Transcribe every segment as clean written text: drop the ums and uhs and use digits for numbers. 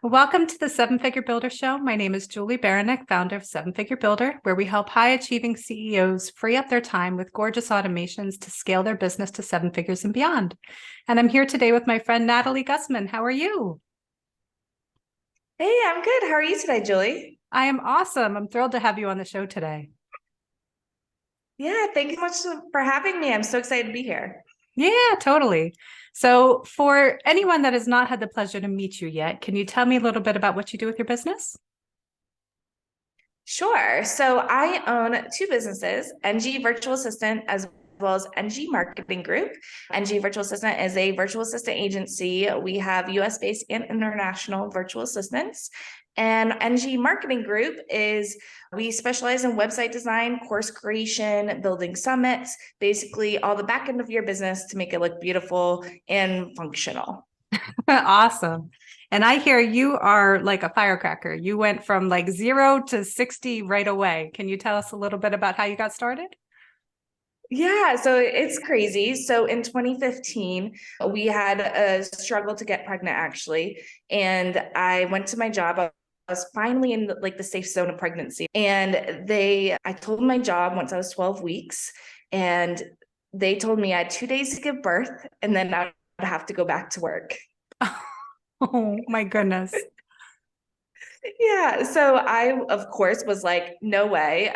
Welcome to the Seven Figure Builder Show. My name is Julie Baranek, founder of Seven Figure Builder, where we help high achieving CEOs free up their time with gorgeous automations to scale their business to seven figures and beyond. And I'm here today with my friend Natalie Guzman. How are you? Hey, I'm good. How are you today, Julie? I am awesome. I'm thrilled to have you on the show today. Yeah, thank you so much for having me. I'm so excited to be here. Yeah, totally. So, for anyone that has not had the pleasure to meet you yet, can you tell me a little bit about what you do with your business? Sure. So I own two businesses, NG Virtual Assistant as well as NG Marketing Group. NG Virtual Assistant is a virtual assistant agency. We have US based and international virtual assistants. And NG Marketing Group is we specialize in website design, course creation, building summits, basically all the back end of your business to make it look beautiful and functional. Awesome. And I hear you are like a firecracker. You went from like 0 to 60 right away. Can you tell us a little bit about how you got started? Yeah, so it's crazy. So in 2015, we had a struggle to get pregnant actually. And I went to my job. I was finally in like the safe zone of pregnancy. And I told my job once I was 12 weeks, and they told me I had 2 days to give birth and then I would have to go back to work. Oh my goodness. Yeah. So I, of course, was like, no way.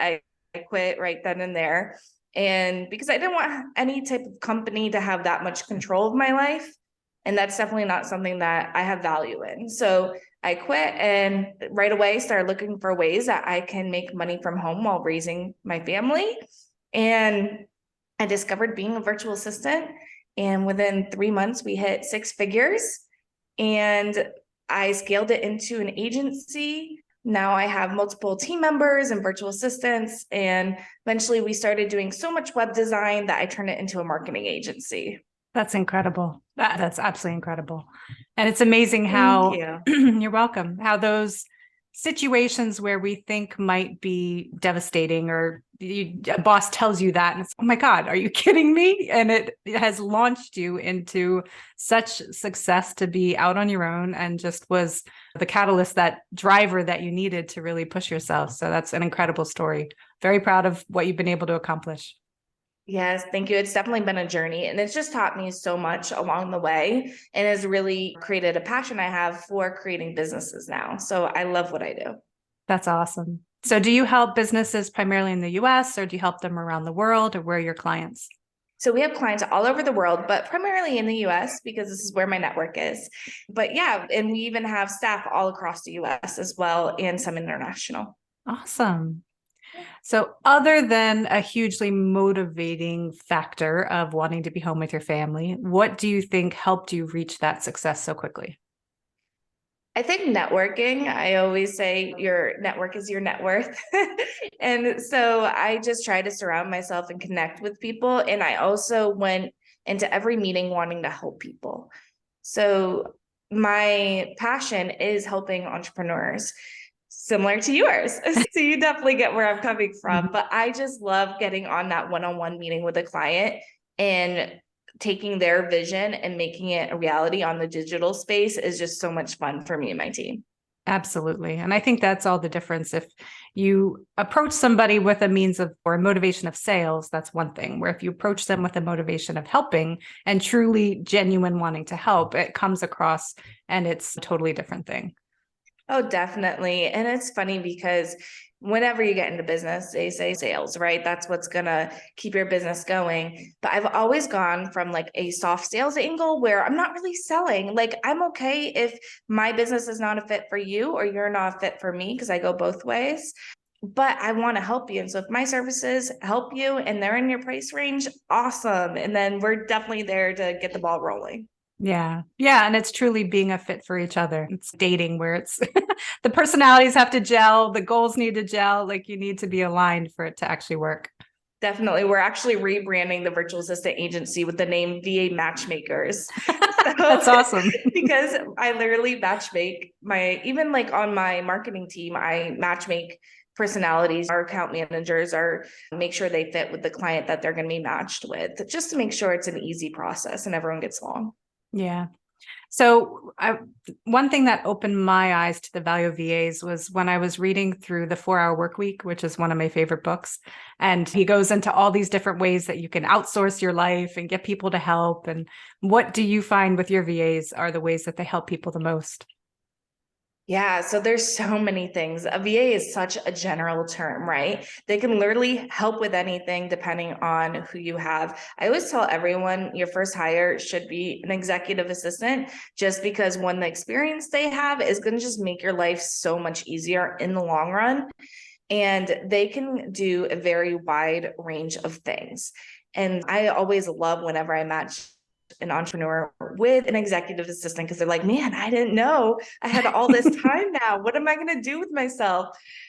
I quit right then and there. And because I didn't want any type of company to have that much control of my life. And that's definitely not something that I have value in. So I quit and right away started looking for ways that I can make money from home while raising my family. And I discovered being a virtual assistant. And within 3 months, we hit six figures. And I scaled it into an agency. Now I have multiple team members and virtual assistants. And eventually we started doing so much web design that I turned it into a marketing agency. That's incredible. That's absolutely incredible. And it's amazing Thank how you. you're welcome, how those situations where we think might be devastating or a boss tells you that and it's, oh my God, are you kidding me? And it has launched you into such success to be out on your own and just was the catalyst, that driver that you needed to really push yourself. So that's an incredible story. Very proud of what you've been able to accomplish. Yes, thank you. It's definitely been a journey and it's just taught me so much along the way and has really created a passion I have for creating businesses now. So I love what I do. That's awesome. So do you help businesses primarily in the US or do you help them around the world, or where are your clients? So we have clients all over the world, but primarily in the US because this is where my network is. But yeah, and we even have staff all across the US as well and some international. Awesome. So other than a hugely motivating factor of wanting to be home with your family, what do you think helped you reach that success so quickly? I think networking, I always say your network is your net worth. And so I just try to surround myself and connect with people. And I also went into every meeting wanting to help people. So my passion is helping entrepreneurs, similar to yours. So you definitely get where I'm coming from. But I just love getting on that one-on-one meeting with a client and taking their vision and making it a reality on the digital space is just so much fun for me and my team. Absolutely. And I think that's all the difference. If you approach somebody with a means of or a motivation of sales, that's one thing. Where if you approach them with a motivation of helping and truly genuine wanting to help, it comes across and it's a totally different thing. Oh, definitely. And it's funny because whenever you get into business, they say sales, right? That's what's going to keep your business going. But I've always gone from like a soft sales angle where I'm not really selling. Like, I'm okay if my business is not a fit for you or you're not a fit for me, because I go both ways. But I want to help you. And so if my services help you and they're in your price range, awesome. And then we're definitely there to get the ball rolling. Yeah. Yeah. And it's truly being a fit for each other. It's dating where it's the personalities have to gel, the goals need to gel, like you need to be aligned for it to actually work. Definitely. We're actually rebranding the virtual assistant agency with the name VA Matchmakers. That's So, awesome. because I literally matchmake even like on my marketing team, I matchmake personalities. Our account managers are make sure they fit with the client that they're going to be matched with, just to make sure it's an easy process and everyone gets along. Yeah. So one thing that opened my eyes to the value of VAs was when I was reading through the 4 Hour Work Week, which is one of my favorite books. And he goes into all these different ways that you can outsource your life and get people to help. And what do you find with your VAs are the ways that they help people the most? Yeah, so there's so many things. A VA is such a general term, right? They can literally help with anything depending on who you have. I always tell everyone your first hire should be an executive assistant, just because when the experience they have is going to just make your life so much easier in the long run. And they can do a very wide range of things. And I always love whenever I match an entrepreneur with an executive assistant, because they're like, man, I didn't know I had all this time now. What am I going to do with myself?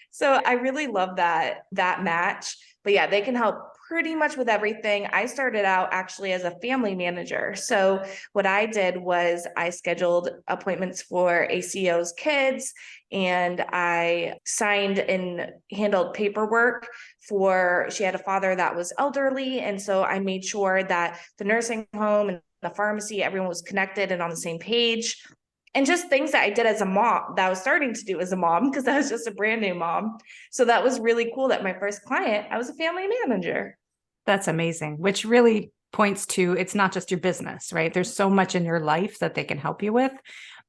So I really love that match. But yeah, they can help pretty much with everything. I started out actually as a family manager. So what I did was I scheduled appointments for a CEO's kids, and I signed and handled paperwork for, she had a father that was elderly. And so I made sure that the nursing home and the pharmacy, everyone was connected and on the same page. And just things that I did as a mom, that I was starting to do as a mom, because I was just a brand new mom. So that was really cool that my first client, I was a family manager. That's amazing, which really points to it's not just your business, right? There's so much in your life that they can help you with.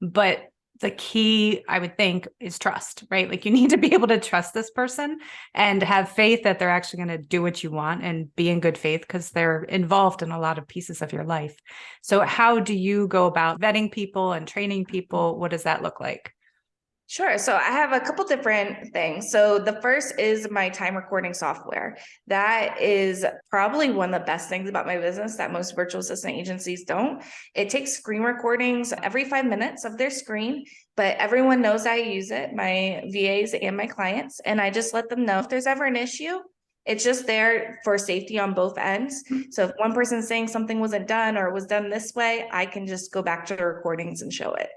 But the key, I would think, is trust, right? Like you need to be able to trust this person and have faith that they're actually going to do what you want and be in good faith, because they're involved in a lot of pieces of your life. So how do you go about vetting people and training people? What does that look like? Sure. So I have a couple different things. So the first is my time recording software. That is probably one of the best things about my business that most virtual assistant agencies don't. It takes screen recordings every 5 minutes of their screen, but everyone knows I use it, my VAs and my clients, and I just let them know if there's ever an issue. It's just there for safety on both ends. So if one person's saying something wasn't done or was done this way, I can just go back to the recordings and show it.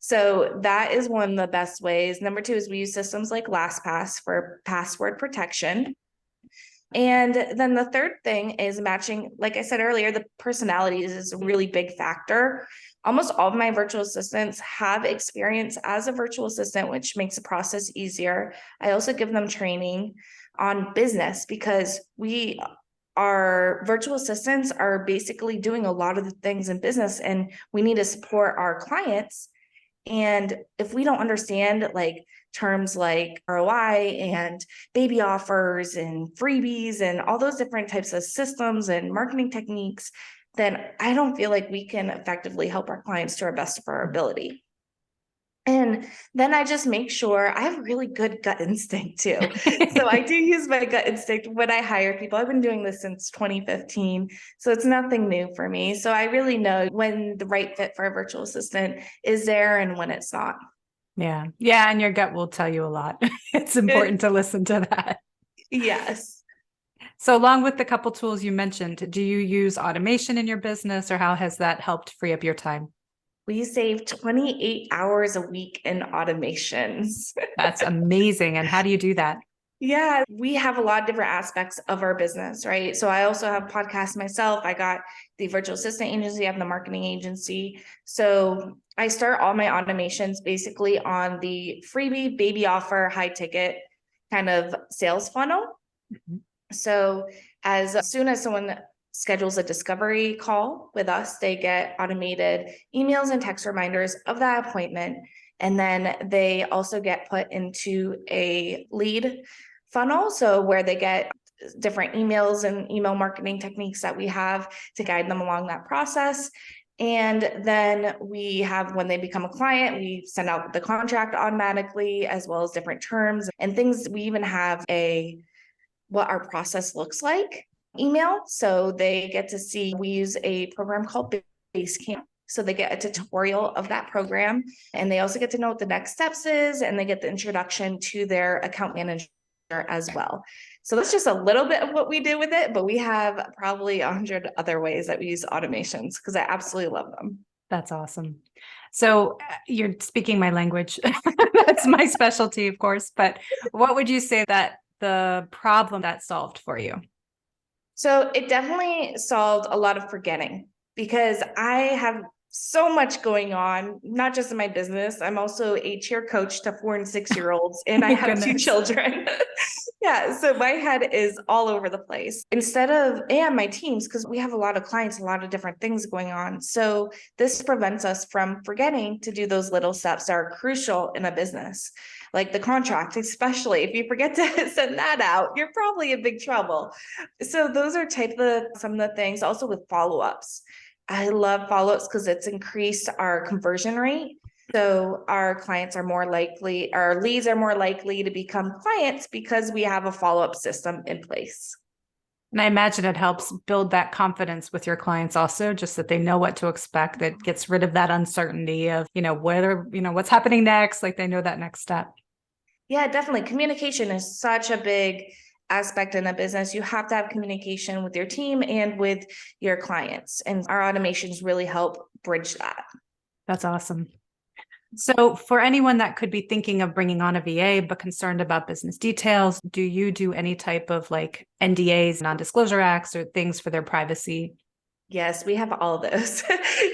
So that is one of the best ways. Number two is we use systems like LastPass for password protection. And then the third thing is matching, like I said earlier, the personalities is a really big factor. Almost all of my virtual assistants have experience as a virtual assistant, which makes the process easier. I also give them training on business, because our virtual assistants are basically doing a lot of the things in business, and we need to support our clients. And if we don't understand like terms like ROI and baby offers and freebies and all those different types of systems and marketing techniques, then I don't feel like we can effectively help our clients to our best of our ability. And then I just make sure I have really good gut instinct too. So I do use my gut instinct when I hire people. I've been doing this since 2015. So it's nothing new for me. So I really know when the right fit for a virtual assistant is there and when it's not. Yeah. Yeah. And your gut will tell you a lot. It's important to listen to that. Yes. So along with the couple tools you mentioned, do you use automation in your business, or how has that helped free up your time? We save 28 hours a week in automations. That's amazing. And how do you do that? Yeah, we have a lot of different aspects of our business, right? So I also have podcasts myself. I got the virtual assistant agency, I have the marketing agency. So I start all my automations basically on the freebie, baby offer, high ticket kind of sales funnel. Mhm. So as soon as someone schedules a discovery call with us, they get automated emails and text reminders of that appointment. And then they also get put into a lead funnel. So where they get different emails and email marketing techniques that we have to guide them along that process. And then we have, when they become a client, we send out the contract automatically, as well as different terms and things. We even have what our process looks like email. So they get to see, we use a program called Basecamp. So they get a tutorial of that program, and they also get to know what the next steps is, and they get the introduction to their account manager as well. So that's just a little bit of what we do with it, but we have probably 100 other ways that we use automations, because I absolutely love them. That's awesome. So you're speaking my language. That's my specialty, of course. But what would you say that the problem that solved for you? So it definitely solved a lot of forgetting, because I have so much going on, not just in my business. I'm also a cheer coach to 4 and 6-year-olds, and I My have 2 goodness. children. Yeah, so my head is all over the place. And my teams, because we have a lot of clients, a lot of different things going on. So this prevents us from forgetting to do those little steps that are crucial in a business, like the contract, especially if you forget to send that out, you're probably in big trouble. So those are some of the things. Also with follow-ups. I love follow-ups because it's increased our conversion rate. So our clients are more likely, our leads are more likely to become clients because we have a follow-up system in place. And I imagine it helps build that confidence with your clients also, just that they know what to expect. That gets rid of that uncertainty of, what's happening next. Like they know that next step. Yeah, definitely. Communication is such a big aspect in a business. You have to have communication with your team and with your clients. And our automations really help bridge that. That's awesome. So for anyone that could be thinking of bringing on a VA, but concerned about business details, do you do any type of like NDAs, non-disclosure acts, or things for their privacy? Yes, we have all those.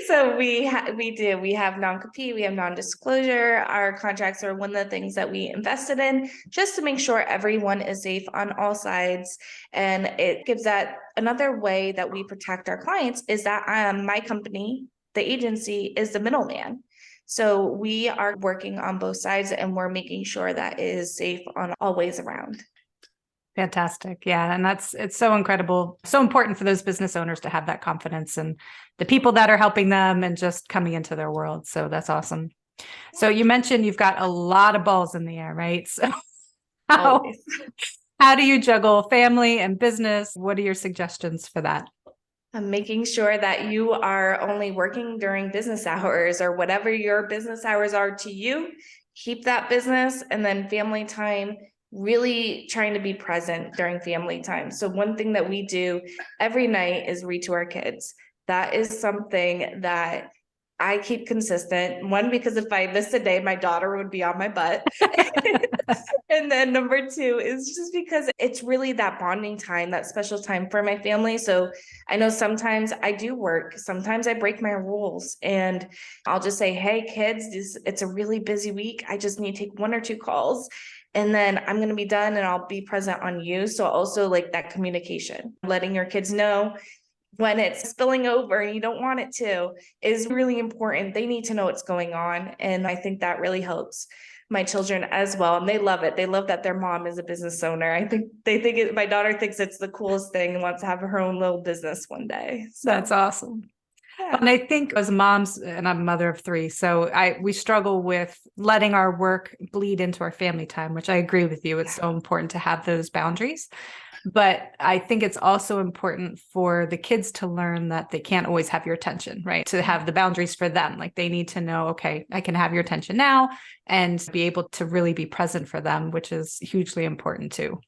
So we do. We have non-compete, we have non-disclosure. Our contracts are one of the things that we invested in just to make sure everyone is safe on all sides. And it gives that another way that we protect our clients is that my company, the agency, is the middleman. So we are working on both sides and we're making sure that it is safe on all ways around. Fantastic. Yeah. And it's so incredible. So important for those business owners to have that confidence and the people that are helping them and just coming into their world. So that's awesome. So you mentioned you've got a lot of balls in the air, right? So how, Always. how do you juggle family and business? What are your suggestions for that? Making sure that you are only working during business hours or whatever your business hours are to you, keep that business, and then family time, really trying to be present during family time. So one thing that we do every night is read to our kids. That is something that I keep consistent. One, because if I miss a day, my daughter would be on my butt. And then number 2 is just because it's really that bonding time, that special time for my family. So I know sometimes I do work, sometimes I break my rules and I'll just say, hey kids, it's a really busy week. I just need to take 1 or 2 calls and then I'm going to be done and I'll be present on you. So also like that communication, letting your kids know when it's spilling over and you don't want it to is really important. They need to know what's going on. And I think that really helps my children as well. And they love it. They love that their mom is a business owner. I think my daughter thinks it's the coolest thing and wants to have her own little business one day. So That's awesome. yeah. And I think as moms, and I'm a mother of 3, so we struggle with letting our work bleed into our family time, which I agree with you. It's so important to have those boundaries. But I think it's also important for the kids to learn that they can't always have your attention, right? To have the boundaries for them. Like they need to know, okay, I can have your attention now and be able to really be present for them, which is hugely important too.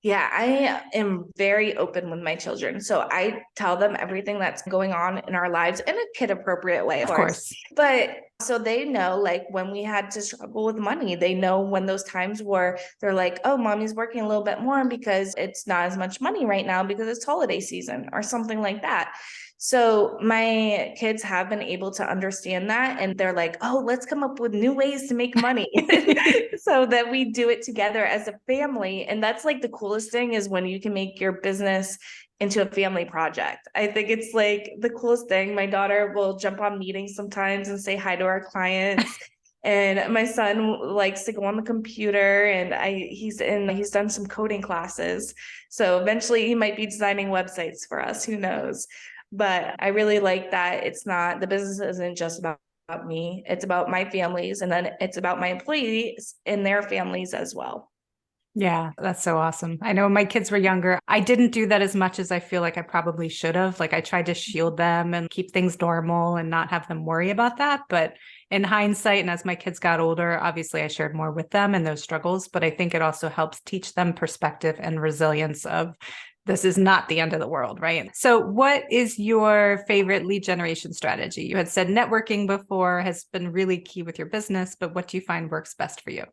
Yeah, I am very open with my children. So I tell them everything that's going on in our lives in a kid appropriate way, of course. But so they know, like when we had to struggle with money, they know when those times were, they're like, oh, mommy's working a little bit more because it's not as much money right now because it's holiday season or something like that. So my kids have been able to understand that and they're like, oh, let's come up with new ways to make money so that we do it together as a family. And that's like the coolest thing is when you can make your business into a family project. I think it's like the coolest thing. My daughter will jump on meetings sometimes and say hi to our clients. And my son likes to go on the computer and he's done some coding classes. So eventually he might be designing websites for us, who knows? But I really like that the business isn't just about me, it's about my families, and then it's about my employees and their families as well. Yeah, that's so awesome. I know when my kids were younger, I didn't do that as much as I feel like I probably should have. Like I tried to shield them and keep things normal and not have them worry about that. But in hindsight, and as my kids got older, obviously I shared more with them and those struggles. But I think it also helps teach them perspective and resilience of this is not the end of the world, right? So what is your favorite lead generation strategy? You had said networking before has been really key with your business, but what do you find works best for you?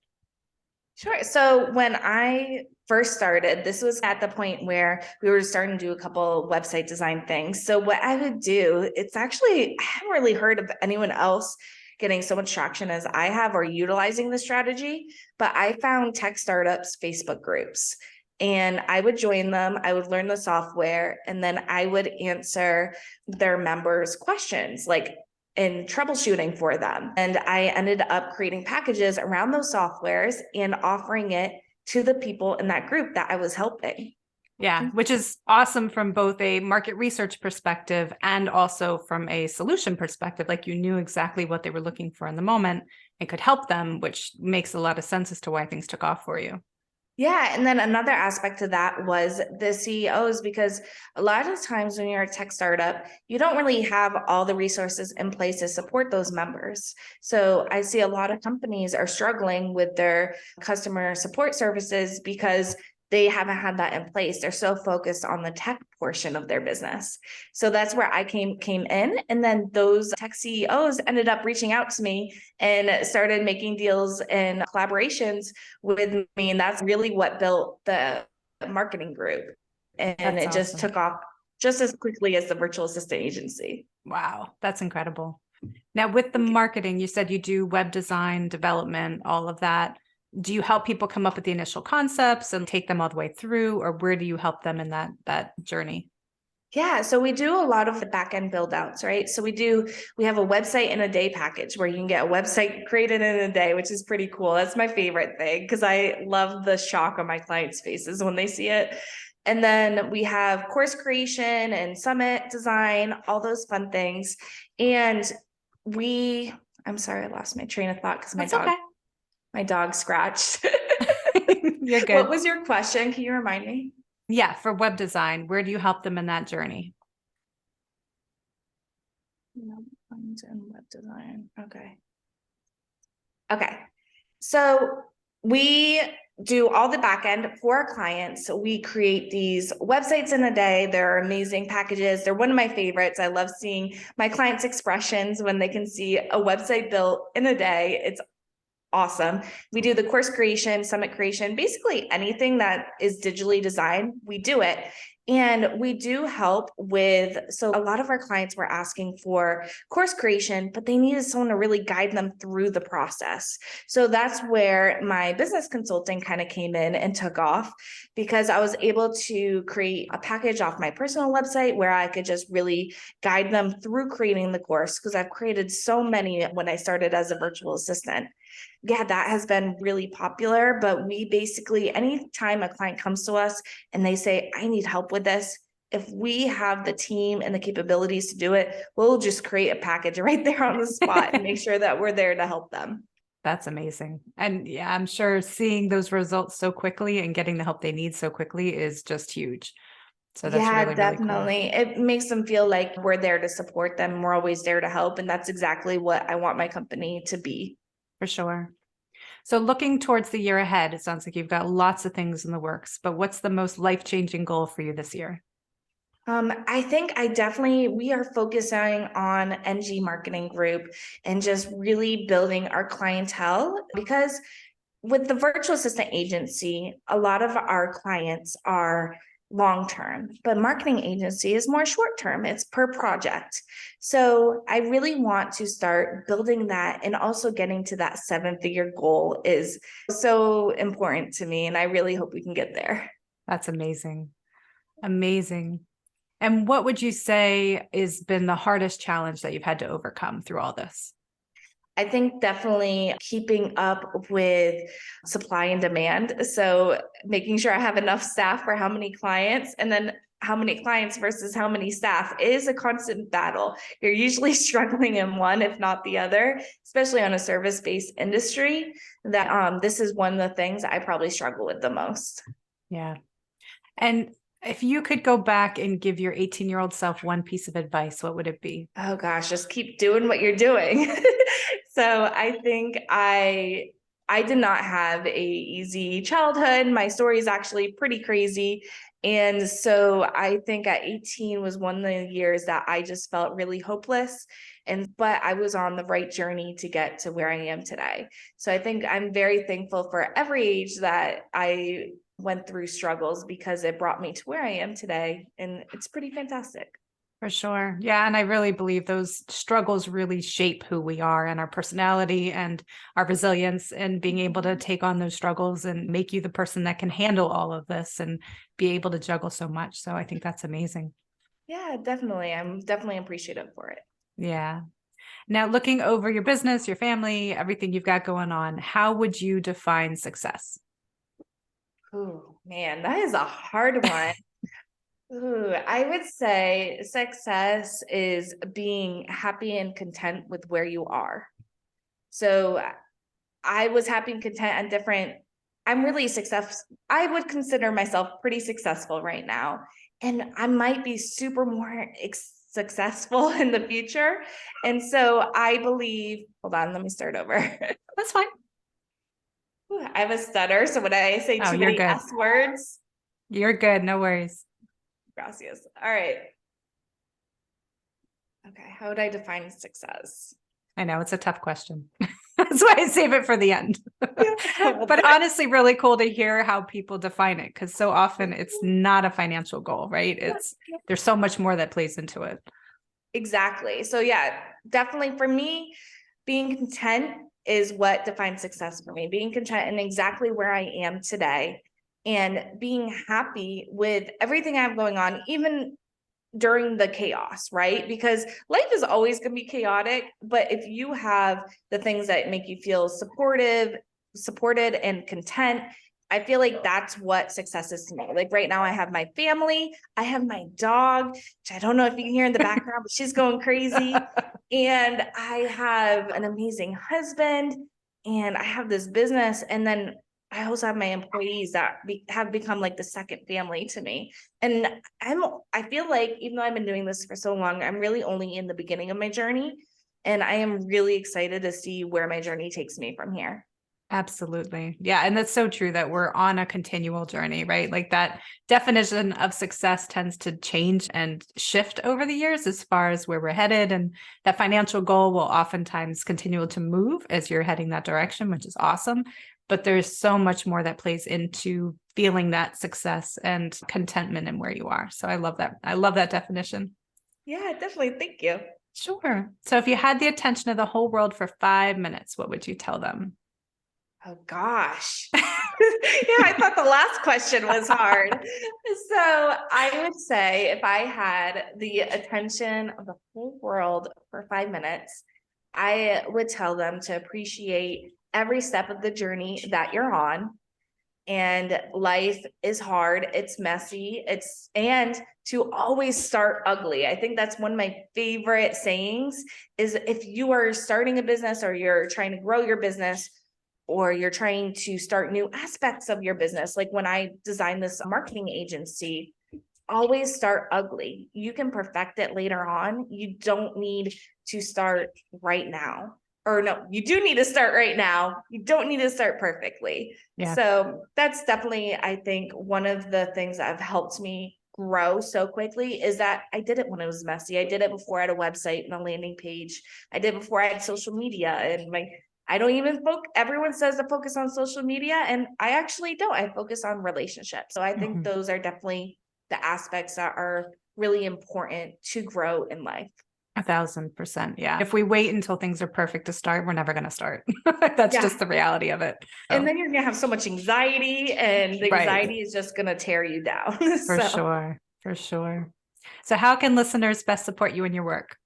Sure. So when I first started, this was at the point where we were starting to do a couple website design things. So what I would do, it's actually, I haven't really heard of anyone else getting so much traction as I have or utilizing the strategy, but I found tech startups Facebook groups. And I would join them, I would learn the software, and then I would answer their members' questions, like in troubleshooting for them. And I ended up creating packages around those softwares and offering it to the people in that group that I was helping. Yeah, which is awesome from both a market research perspective and also from a solution perspective. Like you knew exactly what they were looking for in the moment and could help them, which makes a lot of sense as to why things took off for you. Yeah. And then another aspect to that was the CEOs, because a lot of times when you're a tech startup, you don't really have all the resources in place to support those members. So I see a lot of companies are struggling with their customer support services because they haven't had that in place. They're so focused on the tech portion of their business. So that's where I came in. And then those tech CEOs ended up reaching out to me and started making deals and collaborations with me. And that's really what built the marketing group. And That's it just awesome. took off just as quickly as the virtual assistant agency. Wow, that's incredible. Now, with the marketing, you said you do web design, development, all of that. Do you help people come up with the initial concepts and take them all the way through, or where do you help them in that journey? Yeah, so we do a lot of the back end build outs, right? So we have a website in a day package where you can get a website created in a day, which is pretty cool. That's my favorite thing because I love the shock on my clients' faces when they see it. And then we have course creation and summit design, all those fun things. And I'm sorry, I lost my train of thought because That's okay. my dog scratched. You're good. What was your question? Can you remind me? Yeah, for web design, where do you help them in that journey? And web design. Okay. So we do all the back end for our clients. We create these websites in a day. They're amazing packages. They're one of my favorites. I love seeing my clients' expressions when they can see a website built in a day. It's awesome. We do the course creation, summit creation, basically anything that is digitally designed, we do it. And we do help with, so a lot of our clients were asking for course creation, but they needed someone to really guide them through the process. So that's where my business consulting kind of came in and took off, because I was able to create a package off my personal website where I could just really guide them through creating the course, because I've created so many when I started as a virtual assistant. Yeah, that has been really popular. But we basically, anytime a client comes to us and they say, I need help with this, if we have the team and the capabilities to do it, we'll just create a package right there on the spot and make sure that we're there to help them. That's amazing. And yeah, I'm sure seeing those results so quickly and getting the help they need so quickly is just huge. So that's Yeah, really, really cool. definitely. It makes them feel like we're there to support them. We're always there to help. And that's exactly what I want my company to be. For sure. So looking towards the year ahead, it sounds like you've got lots of things in the works, but what's the most life-changing goal for you this year? I think we are focusing on NG Marketing Group and just really building our clientele, because with the virtual assistant agency, a lot of our clients are long-term, but marketing agency is more short-term. It's per project. So I really want to start building that, and also getting to that 7-figure goal is so important to me. And I really hope we can get there. That's amazing. Amazing. And what would you say has been the hardest challenge that you've had to overcome through all this? I think definitely keeping up with supply and demand. So making sure I have enough staff for how many clients, and then how many clients versus how many staff is a constant battle. You're usually struggling in one, if not the other, especially on a service-based industry. That this is one of the things I probably struggle with the most. Yeah. And if you could go back and give your 18-year-old self one piece of advice, what would it be? Oh gosh, just keep doing what you're doing. So I think I did not have a easy childhood. My story is actually pretty crazy. And so I think at 18 was one of the years that I just felt really hopeless. But I was on the right journey to get to where I am today. So I think I'm very thankful for every age that I went through struggles because it brought me to where I am today. And it's pretty fantastic. For sure. Yeah. And I really believe those struggles really shape who we are and our personality and our resilience, and being able to take on those struggles and make you the person that can handle all of this and be able to juggle so much. So I think that's amazing. Yeah, definitely. I'm definitely appreciative for it. Yeah. Now, looking over your business, your family, everything you've got going on, how would you define success? Oh, man, that is a hard one. Ooh, I would say success is being happy and content with where you are. So I was happy and content on different, I'm really successful. I would consider myself pretty successful right now. And I might be super more successful in the future. And so I believe, hold on, let me start over. That's fine. I have a stutter. So when I say Oh, too you're many good. S words, You're good. No worries. gracias. All right. Okay. How would I define success? I know it's a tough question. That's why I save it for the end. Well, But honestly, really cool to hear how people define it, because so often it's not a financial goal, right? There's so much more that plays into it. exactly. So yeah, definitely for me, being content is what defines success for me. Being content in exactly where I am today and being happy with everything I have going on, even during the chaos, right? Because life is always going to be chaotic, but if you have the things that make you feel supported and content, I feel like that's what success is to me. Like right now I have my family, I have my dog, which I don't know if you can hear in the background, but she's going crazy. And I have an amazing husband, and I have this business. And then I also have my employees that have become like the second family to me. And I feel like even though I've been doing this for so long, I'm really only in the beginning of my journey. And I am really excited to see where my journey takes me from here. Absolutely. Yeah. And that's so true that we're on a continual journey, right? Like that definition of success tends to change and shift over the years as far as where we're headed. And that financial goal will oftentimes continue to move as you're heading that direction, which is awesome. But there's so much more that plays into feeling that success and contentment in where you are. So I love that. I love that definition. Yeah, definitely. Thank you. Sure. So if you had the attention of the whole world for 5 minutes, what would you tell them? Oh gosh. Yeah, I thought the last question was hard. So I would say if I had the attention of the whole world for 5 minutes, I would tell them to appreciate every step of the journey that you're on. And life is hard, it's messy, and to always start ugly. I think that's one of my favorite sayings is if you are starting a business or you're trying to grow your business, or you're trying to start new aspects of your business. Like when I designed this marketing agency, always start ugly. You can perfect it later on. You don't need to start right now. Or no, you do need to start right now. You don't need to start perfectly. Yeah. So that's definitely, I think, one of the things that have helped me grow so quickly is that I did it when it was messy. I did it before I had a website and a landing page. I did before I had social media, and I don't even everyone says to focus on social media, and I actually don't. I focus on relationships. So I think those are definitely the aspects that are really important to grow in life. 1,000%. Yeah. If we wait until things are perfect to start, we're never going to start. That's just the reality of it. And then you're going to have so much anxiety, and the anxiety is just going to tear you down. For sure. For sure. So how can listeners best support you in your work?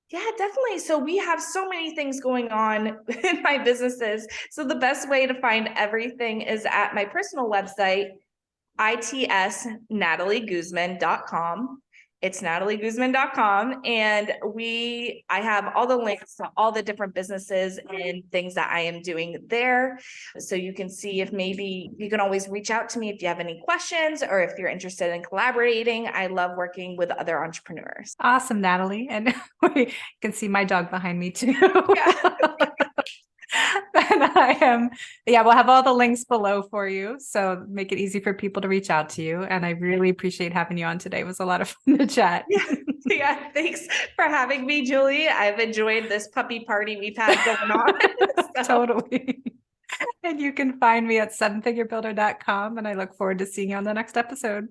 Yeah, definitely. So we have so many things going on in my businesses. So the best way to find everything is at my personal website, itsnatalieguzman.com. It's natalieguzman.com. And I have all the links to all the different businesses and things that I am doing there. So you can see if maybe you can always reach out to me if you have any questions or if you're interested in collaborating. I love working with other entrepreneurs. Awesome, Natalie. And you can see my dog behind me too. Yeah. And we'll have all the links below for you. So make it easy for people to reach out to you. And I really appreciate having you on today. It was a lot of fun to chat. Yeah. Thanks for having me, Julie. I've enjoyed this puppy party we've had going on. Totally. And you can find me at sevenfigurebuilder.com. And I look forward to seeing you on the next episode.